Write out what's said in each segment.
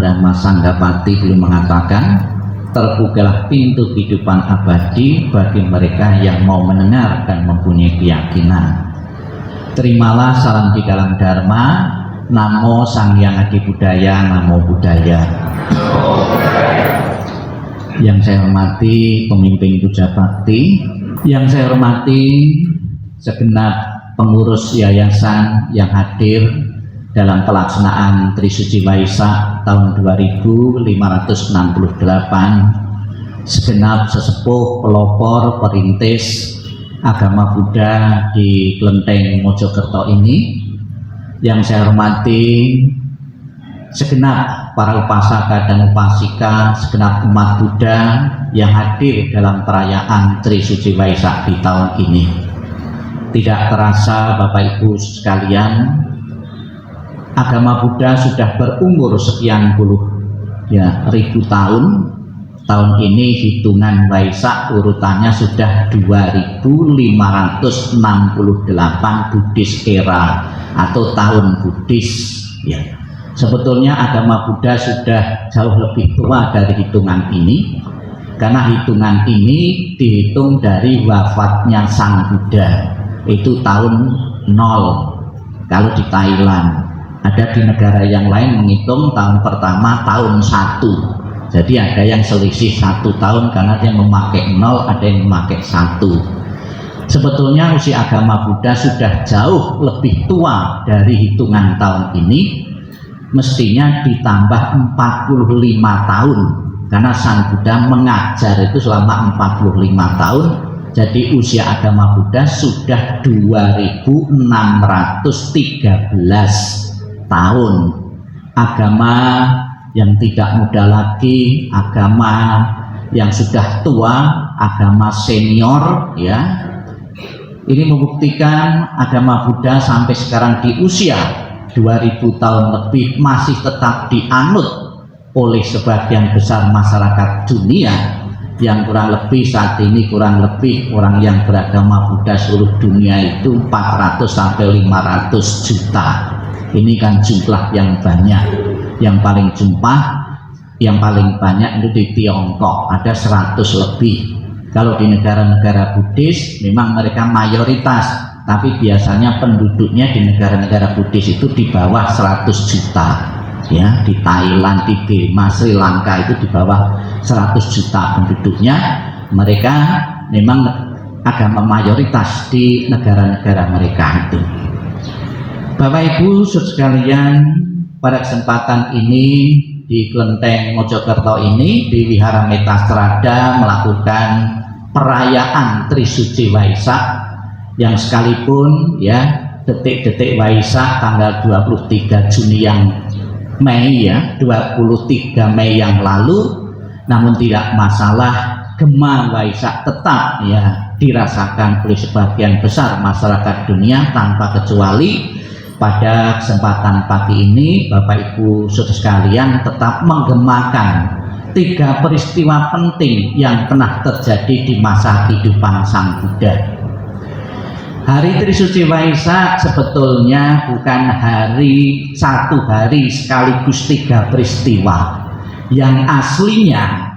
Brahma Sanggapati beliau mengatakan, terbukalah pintu kehidupan abadi bagi mereka yang mau mendengar dan mempunyai keyakinan. Terimalah salam di dalam Dharma. Namo Sang Hyang Adi Budaya, Namo Buddhaya. Yang saya hormati pemimpin Puja Bakti, yang saya hormati segenap pengurus yayasan yang hadir dalam pelaksanaan Trisuci Waisak tahun 2568, segenap sesepuh pelopor perintis agama Buddha di Klenteng Mojokerto ini, yang saya hormati segenap para upasaka dan upasika, segenap umat Buddha yang hadir dalam perayaan Trisuci Waisak di tahun ini. Tidak terasa Bapak Ibu sekalian, agama Buddha sudah berumur sekian puluh ribu tahun. Tahun ini hitungan Waisak urutannya sudah 2568 Buddhis era atau tahun Buddhis ya. Sebetulnya agama Buddha sudah jauh lebih tua dari hitungan ini, karena hitungan ini dihitung dari wafatnya Sang Buddha, itu tahun 0 kalau di Thailand. Ada di negara yang lain menghitung tahun pertama tahun 1, jadi ada yang selisih 1 tahun karena dia memakai 0, ada yang memakai 1. Sebetulnya usia agama Buddha sudah jauh lebih tua dari hitungan tahun ini, mestinya ditambah 45 tahun karena Sang Buddha mengajar itu selama 45 tahun. Jadi usia agama Buddha sudah 2613 tahun. Agama yang tidak muda lagi, agama yang sudah tua, agama senior ya. Ini membuktikan agama Buddha sampai sekarang di usia 2000 tahun lebih masih tetap dianut oleh sebagian besar masyarakat dunia, yang kurang lebih saat ini kurang lebih orang yang beragama Buddha seluruh dunia itu 400 sampai 500 juta. Ini kan jumlah yang banyak. Yang paling banyak itu di Tiongkok, ada 100 lebih. Kalau di negara-negara Buddhis memang mereka mayoritas, tapi biasanya penduduknya di negara-negara Buddhis itu di bawah 100 juta ya. Di Thailand, di Burma, Sri Lanka itu di bawah 100 juta penduduknya. Mereka memang agama mayoritas di negara-negara mereka itu. Bapak Ibu sekalian, pada kesempatan ini di Klenteng Mojokerto ini, di Wihara Metastrada melakukan perayaan Trisuci Waisak, yang sekalipun ya detik-detik Waisak tanggal 23 Juni yang Mei ya, 23 Mei yang lalu, namun tidak masalah, gema Waisak tetap ya dirasakan oleh sebagian besar masyarakat dunia tanpa kecuali. Pada kesempatan pagi ini Bapak Ibu saudara sekalian tetap menggemakan 3 peristiwa penting yang pernah terjadi di masa kehidupan Sang Buddha. Hari Trisuci Waisak sebetulnya bukan satu hari sekaligus 3 peristiwa. Yang aslinya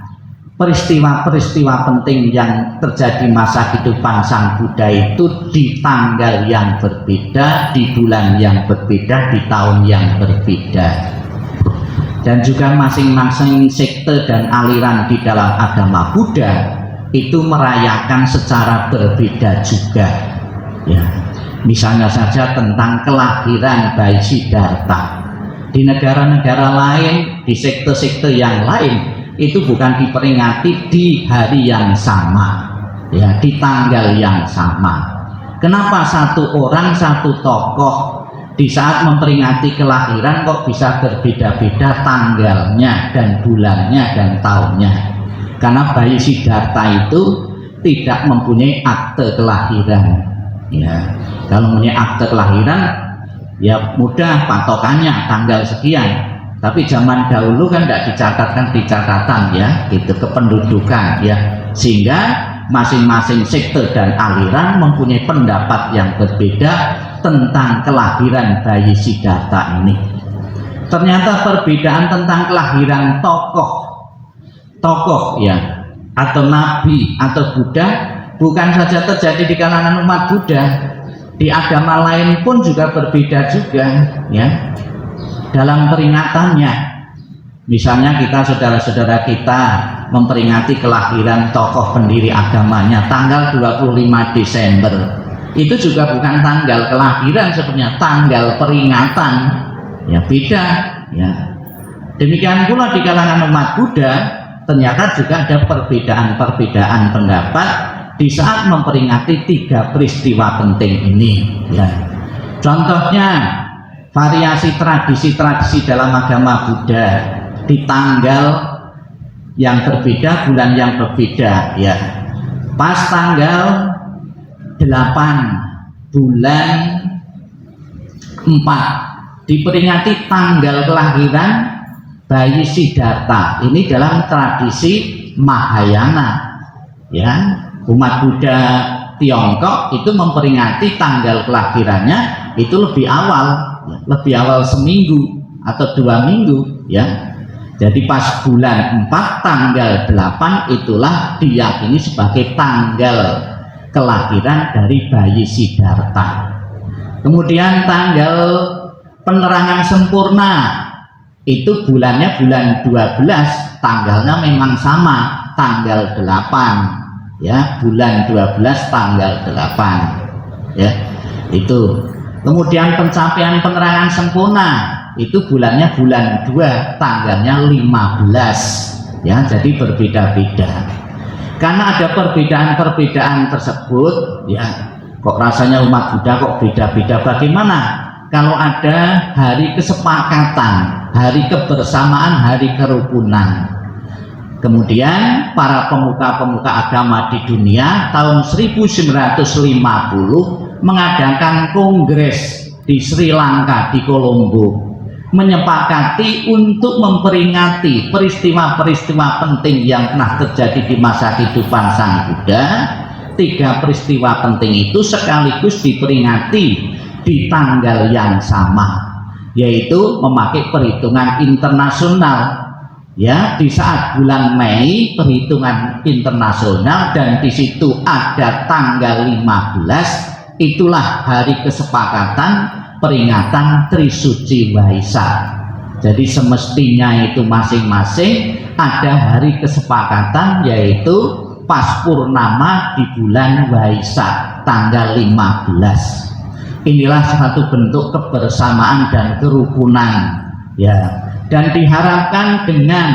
peristiwa-peristiwa penting yang terjadi masa kehidupan Sang Buddha itu di tanggal yang berbeda, di bulan yang berbeda, di tahun yang berbeda. Dan juga masing-masing sekte dan aliran di dalam agama Buddha itu merayakan secara berbeda juga ya. Misalnya saja tentang kelahiran bayi Siddhartha. Di negara-negara lain, di sekte-sekte yang lain itu bukan diperingati di hari yang sama ya, di tanggal yang sama. Kenapa satu orang, satu tokoh di saat memperingati kelahiran kok bisa berbeda-beda tanggalnya dan bulannya dan tahunnya? Karena bayi Siddhartha itu tidak mempunyai akte kelahiran ya. Kalau mempunyai akte kelahiran ya mudah patokannya tanggal sekian. Tapi zaman dahulu kan tidak dicatatkan di catatan ya, gitu, kependudukan ya, sehingga masing-masing sekte dan aliran mempunyai pendapat yang berbeda tentang kelahiran bayi Siddhartha ini. Ternyata perbedaan tentang kelahiran tokoh ya, atau nabi atau Buddha bukan saja terjadi di kalangan umat Buddha, di agama lain pun juga berbeda juga ya dalam peringatannya. Misalnya kita, saudara-saudara kita memperingati kelahiran tokoh pendiri agamanya tanggal 25 Desember. Itu juga bukan tanggal kelahiran sebenarnya, tanggal peringatan. Ya beda ya. Demikian pula di kalangan umat Buddha ternyata juga ada perbedaan-perbedaan pendapat di saat memperingati 3 peristiwa penting ini ya. Contohnya variasi tradisi-tradisi dalam agama Buddha di tanggal yang berbeda, bulan yang berbeda ya. Pas tanggal 8 bulan 4 diperingati tanggal kelahiran bayi Siddhartha. Ini dalam tradisi Mahayana ya. Umat Buddha Tiongkok itu memperingati tanggal kelahirannya itu lebih awal seminggu atau 2 minggu ya. Jadi pas bulan 4 tanggal 8 itulah diyakini sebagai tanggal kelahiran dari bayi Siddhartha. Kemudian tanggal penerangan sempurna itu bulannya bulan 12, tanggalnya memang sama, tanggal 8 ya, bulan 12 tanggal 8 ya. Itu. Kemudian pencapaian penerangan sempurna itu bulannya bulan 2, tanggalnya 15 ya. Jadi berbeda-beda. Karena ada perbedaan-perbedaan tersebut ya, kok rasanya umat Buddha kok beda-beda. Bagaimana kalau ada hari kesepakatan, hari kebersamaan, hari kerukunan? Kemudian para pemuka-pemuka agama di dunia tahun 1950 mengadakan kongres di Sri Lanka, di Kolombo, menyepakati untuk memperingati peristiwa-peristiwa penting yang pernah terjadi di masa kehidupan Sang Buddha. 3 peristiwa penting itu sekaligus diperingati di tanggal yang sama, yaitu memakai perhitungan internasional ya. Di saat bulan Mei perhitungan internasional dan di situ ada tanggal 15, itulah hari kesepakatan peringatan Trisuci Waisak. Jadi semestinya itu masing-masing ada hari kesepakatan, yaitu pas purnama di bulan Waisak tanggal 15. Inilah satu bentuk kebersamaan dan kerukunan ya, dan diharapkan dengan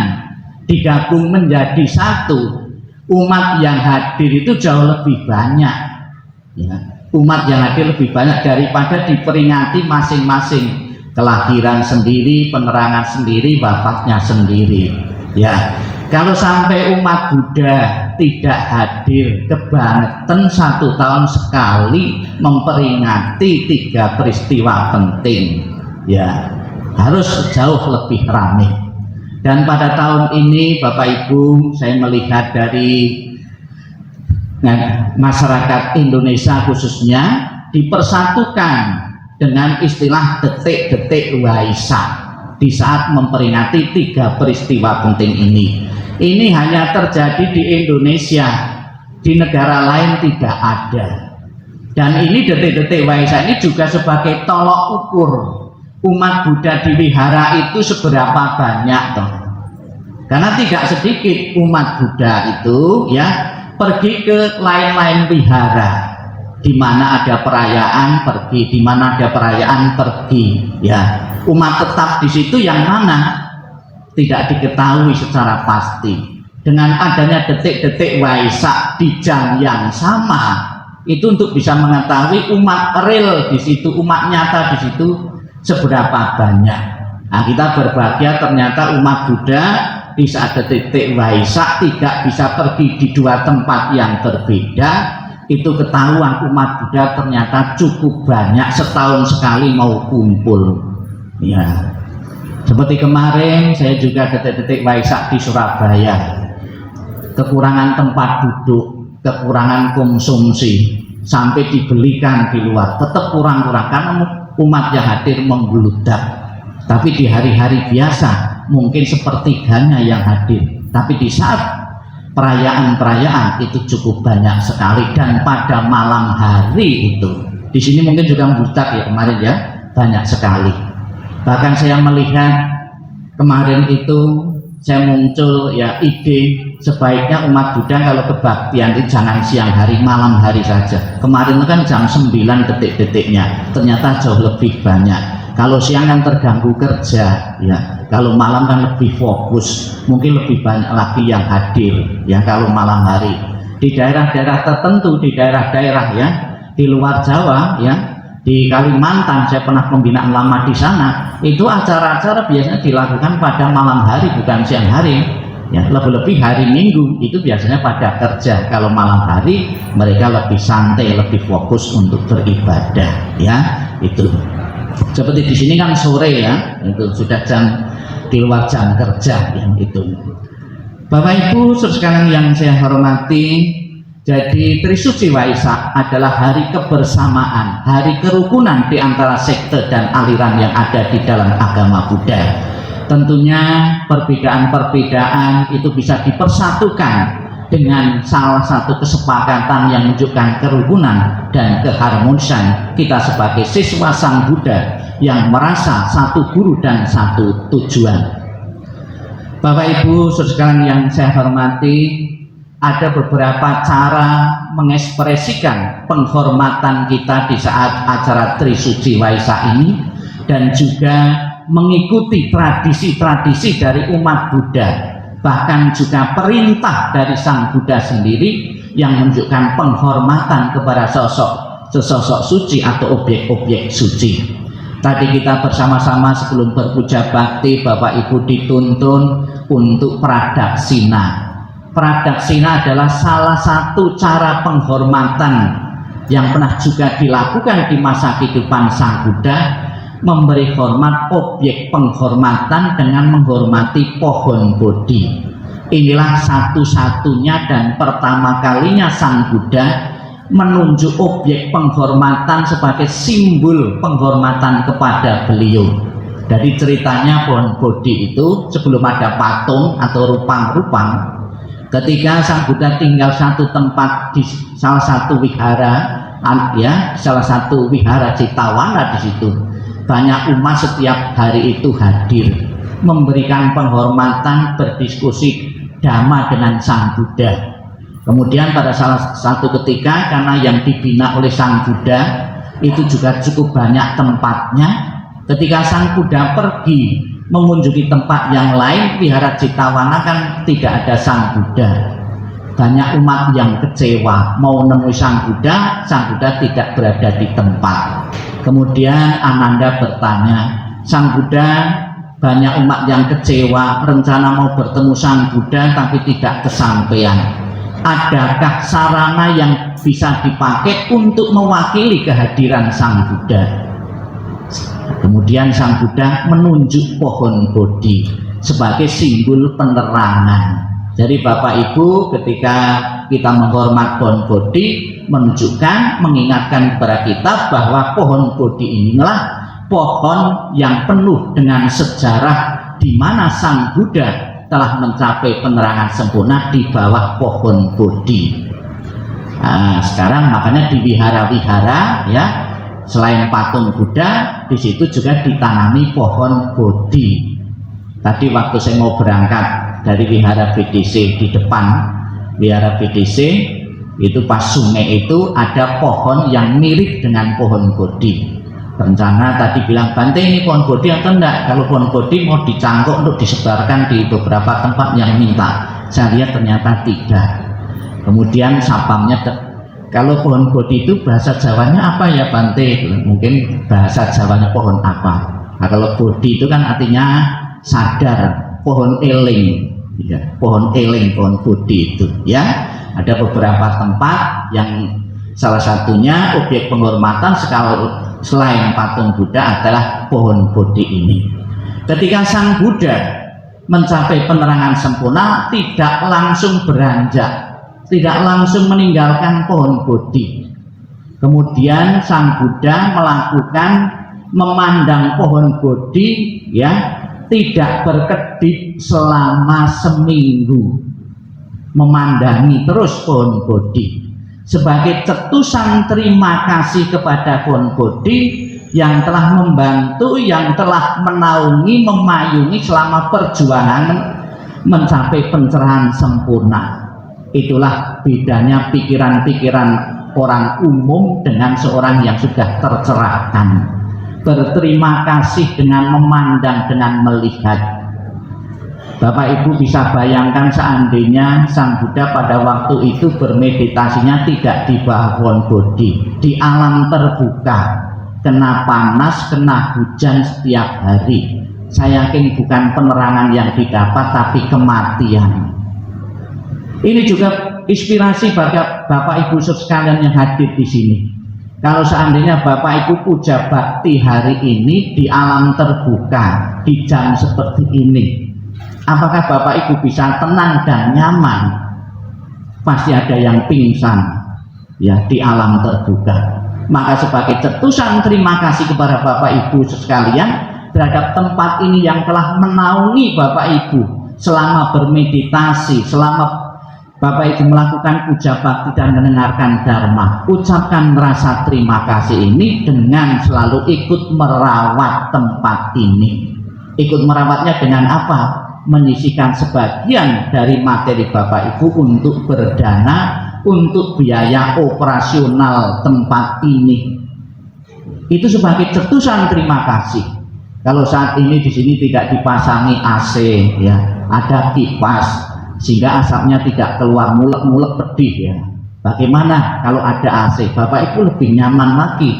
digabung menjadi satu, umat yang hadir itu jauh lebih banyak ya. Umat yang hadir lebih banyak daripada diperingati masing-masing kelahiran sendiri, penerangan sendiri, wafatnya sendiri ya. Kalau sampai umat Buddha tidak hadir, kebangetan 1 tahun sekali memperingati 3 peristiwa penting ya, harus jauh lebih ramai. Dan pada tahun ini Bapak Ibu, saya melihat dari masyarakat Indonesia khususnya dipersatukan dengan istilah detik-detik Waisak di saat memperingati 3 peristiwa penting ini. Ini hanya terjadi di Indonesia, di negara lain tidak ada. Dan ini detik-detik Waisak ini juga sebagai tolok ukur umat Buddha di wihara itu seberapa banyak toh. Karena tidak sedikit umat Buddha itu ya pergi ke lain-lain wihara, di mana ada perayaan pergi, di mana ada perayaan pergi ya. Umat tetap di situ yang mana tidak diketahui secara pasti. Dengan adanya detik-detik Waisak di jam yang sama, itu untuk bisa mengetahui umat real di situ, umat nyata di situ seberapa banyak. Nah, kita berbahagia ternyata umat Buddha di saat detik Waisak tidak bisa pergi di 2 tempat yang berbeda. Itu ketahuan umat Buddha ternyata cukup banyak, setahun sekali mau kumpul ya. Seperti kemarin saya juga detik-detik Waisak di Surabaya, kekurangan tempat duduk, kekurangan konsumsi, sampai dibelikan di luar tetap kurang-kurang karena umat yang hadir membludak. Tapi di hari-hari biasa mungkin sepertiganya yang hadir. Tapi di saat perayaan-perayaan itu cukup banyak sekali, dan pada malam hari itu di sini mungkin juga membutak ya kemarin ya, banyak sekali. Bahkan saya melihat kemarin itu saya muncul ya ide sebaiknya umat Buddha kalau kebaktian itu jangan siang hari, malam hari saja. Kemarin itu kan jam 9 detik-detiknya, ternyata jauh lebih banyak. Kalau siang kan terganggu kerja ya, kalau malam kan lebih fokus, mungkin lebih banyak lagi yang hadir ya kalau malam hari. Di daerah-daerah tertentu, di daerah-daerah ya di luar Jawa ya, di Kalimantan saya pernah pembinaan lama di sana, itu acara-acara biasanya dilakukan pada malam hari bukan siang hari ya. Lebih-lebih hari Minggu itu biasanya pada kerja, kalau malam hari mereka lebih santai, lebih fokus untuk beribadah ya. Itu seperti di sini kan sore ya, itu sudah jam di luar jam kerja yang itu. Bapak Ibu saudara sekalian yang saya hormati, jadi Trisuci Waisak adalah hari kebersamaan, hari kerukunan di antara sekte dan aliran yang ada di dalam agama Buddha. Tentunya perbedaan-perbedaan itu bisa dipersatukan dengan salah satu kesepakatan yang menunjukkan kerukunan dan keharmonisan kita sebagai siswa Sang Buddha yang merasa satu guru dan satu tujuan. Bapak Ibu saudara sekalian yang saya hormati, ada beberapa cara mengekspresikan penghormatan kita di saat acara Trisuci Waisak ini, dan juga mengikuti tradisi-tradisi dari umat Buddha, bahkan juga perintah dari Sang Buddha sendiri yang menunjukkan penghormatan kepada sosok suci atau objek-objek suci. Tadi kita bersama-sama sebelum berpuja bakti, Bapak Ibu dituntun untuk pradaksina. Pradaksina adalah salah satu cara penghormatan yang pernah juga dilakukan di masa kehidupan Sang Buddha, memberi hormat objek penghormatan dengan menghormati pohon Bodhi. Inilah satu-satunya dan pertama kalinya Sang Buddha menunjuk objek penghormatan sebagai simbol penghormatan kepada beliau. Dari ceritanya pohon Bodhi itu sebelum ada patung atau rupang-rupang, ketika Sang Buddha tinggal satu tempat di salah satu wihara ya, salah satu wihara Citawana, di situ banyak umat setiap hari itu hadir memberikan penghormatan, berdiskusi dhamma dengan Sang Buddha. Kemudian pada salah satu ketika, karena yang dibina oleh Sang Buddha itu juga cukup banyak tempatnya, ketika Sang Buddha pergi mengunjungi tempat yang lain, wihara Citawana kan tidak ada Sang Buddha. Banyak umat yang kecewa, mau menemui Sang Buddha tidak berada di tempat. Kemudian Ananda bertanya, Sang Buddha, banyak umat yang kecewa, rencana mau bertemu Sang Buddha tapi tidak kesampaian. Adakah sarana yang bisa dipakai untuk mewakili kehadiran Sang Buddha? Kemudian Sang Buddha menunjuk pohon Bodhi sebagai simbol penerangan. Jadi Bapak Ibu, ketika kita menghormat pohon Bodhi, menunjukkan, mengingatkan kepada kita bahwa pohon Bodhi inilah pohon yang penuh dengan sejarah, di mana Sang Buddha telah mencapai penerangan sempurna di bawah pohon Bodhi. Nah, sekarang makanya di wihara-wihara ya, selain patung Buddha, di situ juga ditanami pohon Bodhi. Tadi waktu saya mau berangkat dari wihara BDC, di depan wihara BDC itu pas sungai itu ada pohon yang mirip dengan pohon Bodhi. Rencana tadi bilang, Bante ini pohon Bodhi atau enggak? Kalau pohon Bodhi mau dicangkok untuk disebarkan di beberapa tempat yang minta. Saya lihat ternyata tidak. Kemudian sapamnya, kalau pohon Bodhi itu bahasa Jawanya apa ya Bante? Mungkin bahasa Jawanya pohon apa? Nah, kalau Bodhi itu kan artinya sadar, pohon eling ya, pohon eling, pohon Bodhi itu ya. Ada beberapa tempat yang salah satunya objek penghormatan selain patung Buddha adalah pohon Bodhi ini. Ketika Sang Buddha mencapai penerangan sempurna, tidak langsung beranjak, tidak langsung meninggalkan pohon Bodhi. Kemudian Sang Buddha melakukan memandang pohon bodi ya tidak berkedip selama seminggu, memandangi terus pohon bodi sebagai cetusan terima kasih kepada pohon bodi yang telah membantu, yang telah menaungi, memayungi selama perjuangan mencapai pencerahan sempurna. Itulah bedanya pikiran-pikiran orang umum dengan seorang yang sudah tercerahkan. Berterima kasih dengan memandang, dengan melihat. Bapak Ibu bisa bayangkan seandainya Sang Buddha pada waktu itu bermeditasinya tidak di bawah pohon bodi, di alam terbuka, kena panas, kena hujan setiap hari. Saya yakin bukan penerangan yang didapat, tapi kematian. Ini juga inspirasi bagi Bapak Ibu sekalian yang hadir di sini. Kalau seandainya Bapak Ibu puja bakti hari ini di alam terbuka, di jam seperti ini, apakah Bapak Ibu bisa tenang dan nyaman? Pasti ada yang pingsan ya di alam terbuka. Maka sebagai cetusan terima kasih kepada Bapak Ibu sekalian terhadap tempat ini yang telah menaungi Bapak Ibu selama bermeditasi, selama Bapak Ibu melakukan puja bakti dan mendengarkan dharma, ucapkan rasa terima kasih ini dengan selalu ikut merawat tempat ini. Ikut merawatnya dengan apa? Menyisihkan sebagian dari materi Bapak Ibu untuk berdana, untuk biaya operasional tempat ini. Itu sebagai cetusan terima kasih. Kalau saat ini di sini tidak dipasangi AC ya, ada kipas sehingga asapnya tidak keluar mulek-mulek pedih ya. Bagaimana kalau ada AC? Bapak Ibu lebih nyaman lagi,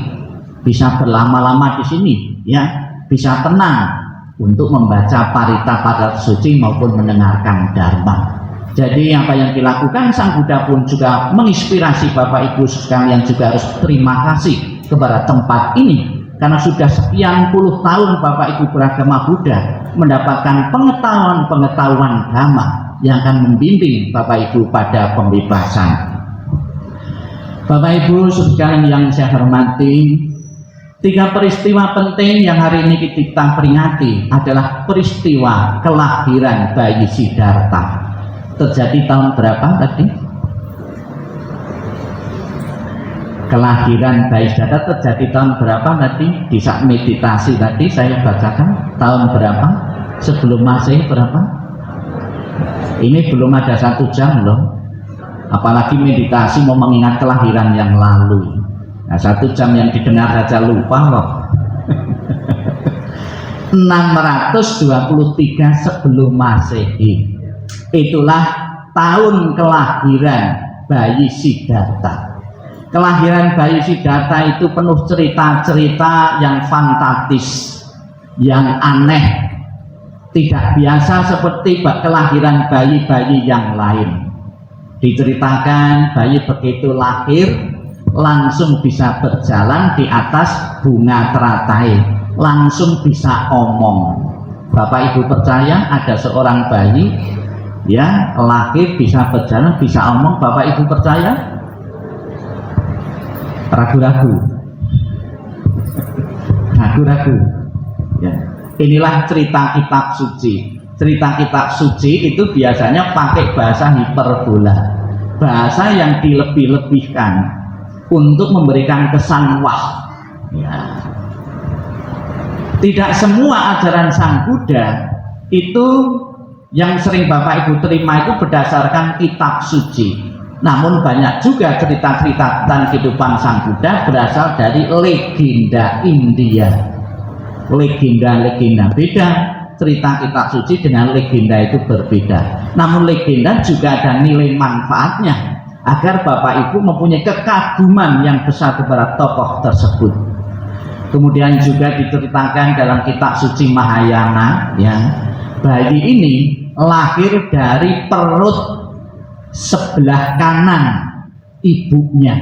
bisa berlama-lama di sini ya, bisa tenang untuk membaca parita suci maupun mendengarkan dharma. Jadi apa yang dilakukan Sang Buddha pun juga menginspirasi Bapak Ibu sekalian juga harus terima kasih kepada tempat ini, karena sudah sekian puluh tahun Bapak Ibu beragama Buddha mendapatkan pengetahuan dhamma yang akan membimbing Bapak Ibu pada pembebasan. Bapak Ibu sekalian yang saya hormati, 3 peristiwa penting yang hari ini kita peringati adalah peristiwa kelahiran bayi Siddhartha. Terjadi tahun berapa tadi? Kelahiran bayi Siddhartha terjadi tahun berapa tadi? Di saat meditasi tadi saya bacakan tahun berapa? Sebelum Masehi berapa? Ini belum ada 1 jam loh. Apalagi meditasi mau mengingat kelahiran yang lalu. Nah, 1 jam yang didengar saja lupa loh. 623 sebelum Masehi. Itulah tahun kelahiran bayi Siddhartha. Kelahiran bayi Siddhartha itu penuh cerita-cerita yang fantastis, yang aneh, tidak biasa seperti kelahiran bayi-bayi yang lain. Diceritakan bayi begitu lahir langsung bisa berjalan di atas bunga teratai, langsung bisa omong. Bapak Ibu percaya ada seorang bayi ya lahir bisa berjalan, bisa omong? Bapak Ibu percaya? Ragu-ragu, ragu-ragu ya. Inilah cerita kitab suci. Cerita kitab suci itu biasanya pakai bahasa hiperbola, bahasa yang dilebih-lebihkan untuk memberikan kesan wah ya. Tidak semua ajaran Sang Buddha itu yang sering Bapak Ibu terima itu berdasarkan kitab suci. Namun banyak juga cerita-cerita tentang kehidupan Sang Buddha berasal dari legenda India. Legenda-legenda beda, cerita kitab suci dengan legenda itu berbeda. Namun legenda juga ada nilai manfaatnya agar Bapak Ibu mempunyai kekaguman yang besar kepada tokoh tersebut. Kemudian juga diceritakan dalam kitab suci Mahayana ya, bayi ini lahir dari perut sebelah kanan ibunya.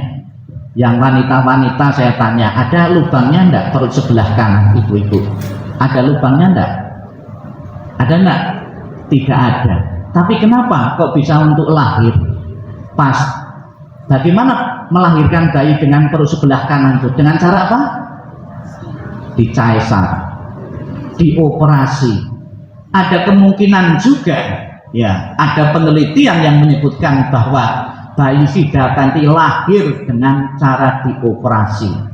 Yang wanita-wanita saya tanya, ada lubangnya enggak perut sebelah kanan ibu-ibu? Ada lubangnya enggak? Ada enggak? Tidak ada. Tapi kenapa kok bisa untuk lahir? Pas. Bagaimana melahirkan bayi dengan perut sebelah kanan itu? Dengan cara apa? dicaesar, dioperasi. Ada kemungkinan juga, ya, ada penelitian yang menyebutkan bahwa bayi Siddhartha nanti lahir dengan cara dioperasi.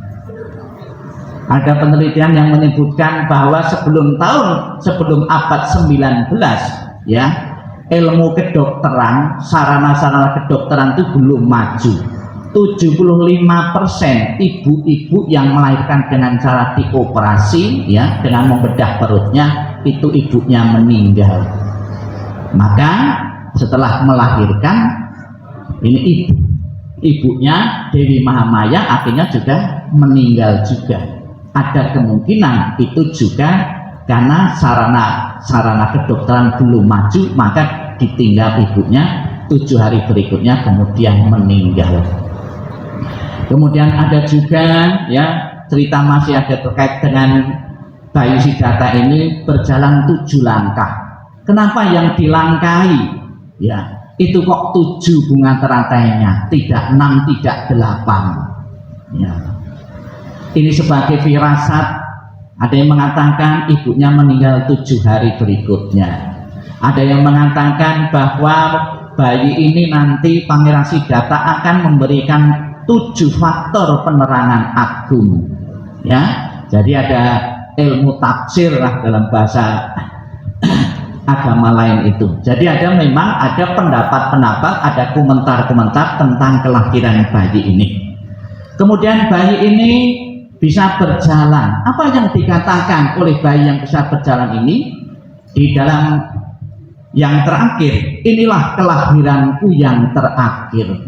Ada penelitian yang menyebutkan bahwa sebelum abad 19, ya, ilmu kedokteran, sarana-sarana kedokteran itu belum maju. 75% ibu-ibu yang melahirkan dengan cara dioperasi, ya, dengan membedah perutnya, itu ibunya meninggal. Maka setelah melahirkan, ini ibunya Dewi Mahamaya akhirnya juga meninggal juga. Ada kemungkinan itu juga karena sarana kedokteran belum maju, maka ditinggal ibunya, 7 hari berikutnya kemudian meninggal. Kemudian ada juga, ya, cerita masih ada terkait dengan bayi Siddhartha ini berjalan 7 langkah. Kenapa yang dilangkahi? Ya, itu kok 7 bunga terantainya, tidak 6, tidak 8. Ya. Ini sebagai firasat. Ada yang mengatakan ibunya meninggal 7 hari berikutnya. Ada yang mengatakan bahwa bayi ini nanti Pangeran Siddhartha akan memberikan 7 faktor penerangan agung, ya. Jadi ada ilmu tafsir lah dalam bahasa agama lain itu. Jadi memang ada pendapat-pendapat, ada komentar-komentar tentang kelahiran bayi ini. Kemudian bayi ini bisa berjalan. Apa yang dikatakan oleh bayi yang bisa berjalan ini di dalam yang terakhir? Inilah kelahiranku yang terakhir.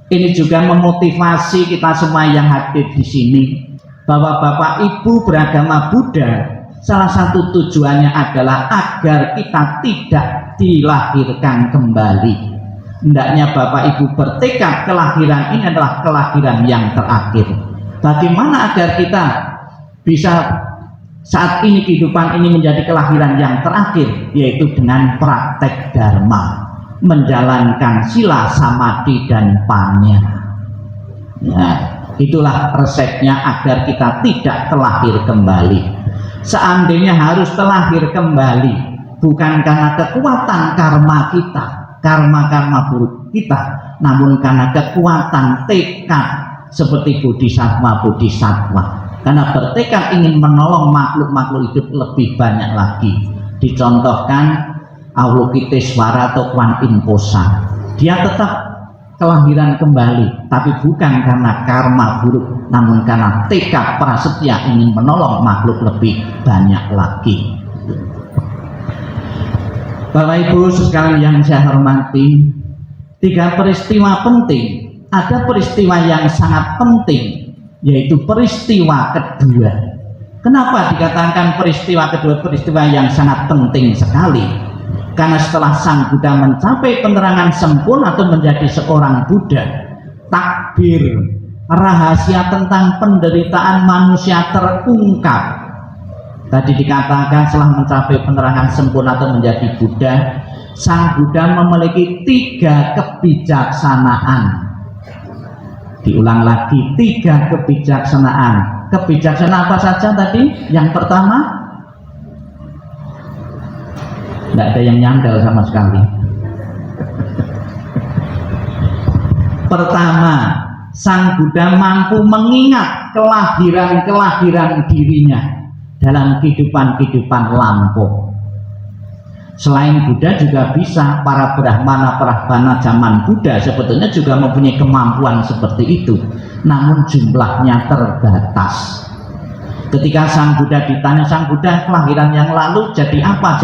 Ini juga memotivasi kita semua yang hadir di sini bahwa Bapak Ibu beragama Buddha, salah satu tujuannya adalah agar kita tidak dilahirkan kembali. Hendaknya Bapak Ibu bertekad kelahiran ini adalah kelahiran yang terakhir. Bagaimana agar kita bisa saat ini kehidupan ini menjadi kelahiran yang terakhir, yaitu dengan praktek dharma, menjalankan sila, samadhi, dan panya. Ya, itulah resepnya agar kita tidak terlahir kembali. Seandainya harus terlahir kembali, bukan karena kekuatan karma kita, karma buruk kita, namun karena kekuatan tekad seperti bodhisattva. Karena bertekad ingin menolong makhluk-makhluk hidup lebih banyak lagi. Dicontohkan Avalokitesvara atau Kwan Yin Posa, dia tetap kelahiran kembali, tapi bukan karena karma buruk, namun karena tekad prasetya ingin menolong makhluk lebih banyak lagi. Bapak Ibu sekalian yang saya hormati, 3 peristiwa penting. Ada peristiwa yang sangat penting, yaitu peristiwa kedua. Kenapa dikatakan peristiwa kedua peristiwa yang sangat penting sekali? Karena setelah Sang Buddha mencapai penerangan sempurna atau menjadi seorang Buddha, takbir, rahasia tentang penderitaan manusia terungkap. Tadi dikatakan setelah mencapai penerangan sempurna atau menjadi Buddha, Sang Buddha memiliki 3 kebijaksanaan. Diulang lagi, 3 kebijaksanaan. Kebijaksanaan apa saja tadi? Yang pertama, tidak ada yang nyandal sama sekali. Pertama, Sang Buddha mampu mengingat kelahiran dirinya dalam kehidupan lampau. Selain Buddha juga bisa para brahmana zaman Buddha sebetulnya juga mempunyai kemampuan seperti itu, namun jumlahnya terbatas. Ketika Sang Buddha ditanya, Sang Buddha kelahiran yang lalu jadi apa?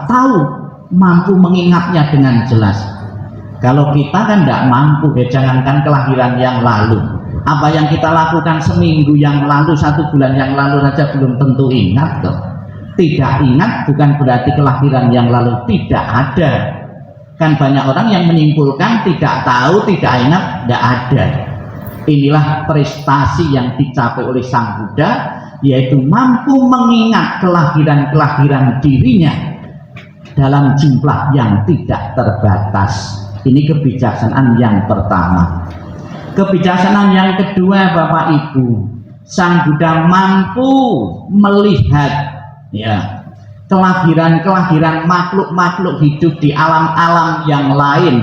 Tahu, mampu mengingatnya dengan jelas. Kalau kita kan tidak mampu, jangankan kelahiran yang lalu, apa yang kita lakukan seminggu yang lalu, 1 bulan yang lalu saja belum tentu ingat kok. Tidak ingat bukan berarti kelahiran yang lalu tidak ada. Kan banyak orang yang menyimpulkan tidak tahu, tidak ingat, tidak ada. Inilah prestasi yang dicapai oleh Sang Buddha, yaitu mampu mengingat kelahiran dirinya dalam jumlah yang tidak terbatas. Ini kebijaksanaan yang pertama. Kebijaksanaan yang kedua, Bapak Ibu, Sang Buddha mampu melihat ya kelahiran makhluk-makhluk hidup di alam-alam yang lain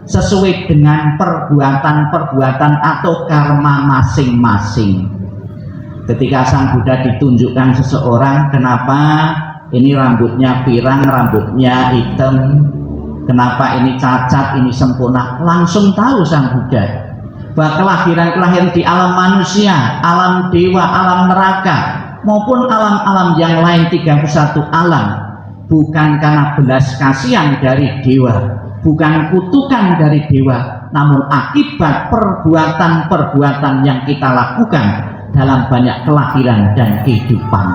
sesuai dengan perbuatan-perbuatan atau karma masing-masing. Ketika Sang Buddha ditunjukkan seseorang, kenapa ini rambutnya pirang, rambutnya hitam, kenapa ini cacat, ini sempurna, langsung tahu Sang Buddha bahwa kelahiran-kelahiran di alam manusia, alam dewa, alam neraka maupun alam-alam yang lain 31 alam bukan karena belas kasihan dari dewa, bukan kutukan dari dewa, namun akibat perbuatan-perbuatan yang kita lakukan dalam banyak kelahiran dan kehidupan.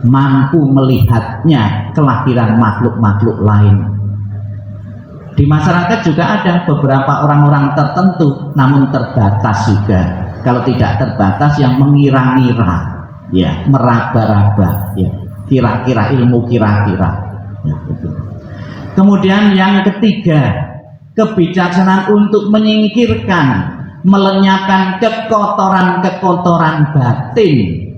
Mampu melihatnya kelahiran makhluk-makhluk lain. Di masyarakat juga ada beberapa orang-orang tertentu, namun terbatas juga. Kalau tidak terbatas, yang mengira-ngira, ya, meraba-raba, ya, kira-kira, ilmu kira-kira. Ya, gitu. Kemudian yang ketiga, kebijaksanaan untuk menyingkirkan, melenyapkan kekotoran-kekotoran batin,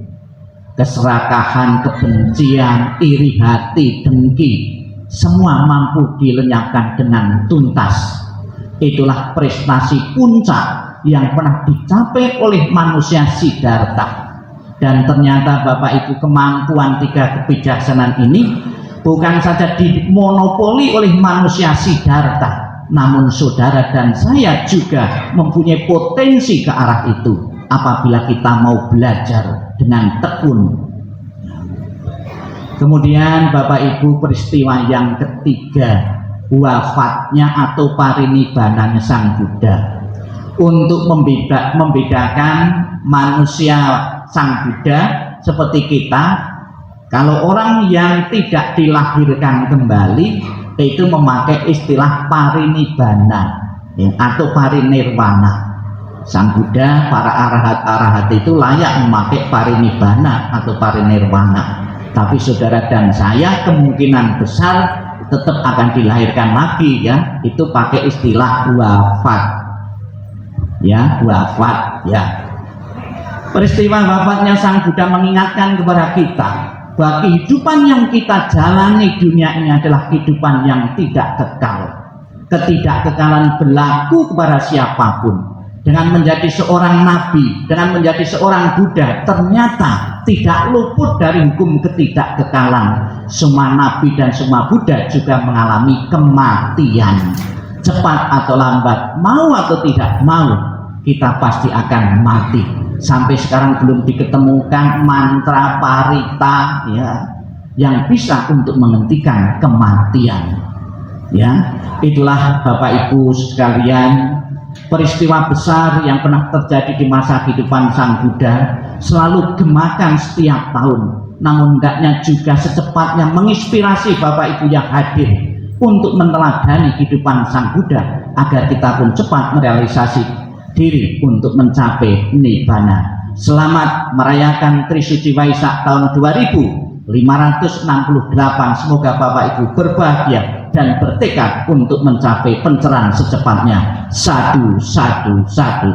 keserakahan, kebencian, iri hati, dengki. Semua mampu dilenyapkan dengan tuntas. Itulah prestasi puncak yang pernah dicapai oleh manusia Siddhartha. Dan ternyata Bapak Ibu, kemampuan 3 kebijaksanaan ini bukan saja dimonopoli oleh manusia Siddhartha, namun saudara dan saya juga mempunyai potensi ke arah itu apabila kita mau belajar dengan tekun. Kemudian Bapak Ibu, peristiwa yang ketiga, wafatnya atau parinibbananya Sang Buddha. Untuk membedakan manusia Sang Buddha seperti kita, kalau orang yang tidak dilahirkan kembali itu memakai istilah parinibbana, ya, atau parinirwana. Sang Buddha, para arahat-arahat itu layak memakai parinibbana atau parinirwana. Tapi saudara dan saya kemungkinan besar tetap akan dilahirkan lagi, ya, itu pakai istilah wafat, ya, wafat, ya. Peristiwa wafatnya Sang Buddha mengingatkan kepada kita bahwa kehidupan yang kita jalani dunia ini adalah kehidupan yang tidak kekal. Ketidakkekalan berlaku kepada siapapun. Dengan menjadi seorang nabi, dengan menjadi seorang Buddha, ternyata tidak luput dari hukum ketidakkekalan. Semua nabi dan semua Buddha juga mengalami kematian. Cepat atau lambat, mau atau tidak mau, kita pasti akan mati. Sampai sekarang belum diketemukan mantra parita, ya, yang bisa untuk menghentikan kematian. Ya, itulah Bapak Ibu sekalian, peristiwa besar yang pernah terjadi di masa kehidupan Sang Buddha, selalu gemakan setiap tahun. Namun hendaknya juga secepatnya menginspirasi Bapak Ibu yang hadir untuk meneladani kehidupan Sang Buddha, agar kita pun cepat merealisasi diri untuk mencapai nibbana. Selamat merayakan Trisuci Waisak tahun 2568. Semoga Bapak Ibu berbahagia dan bertekad untuk mencapai pencerahan secepatnya. Sadu, sadu, sadu.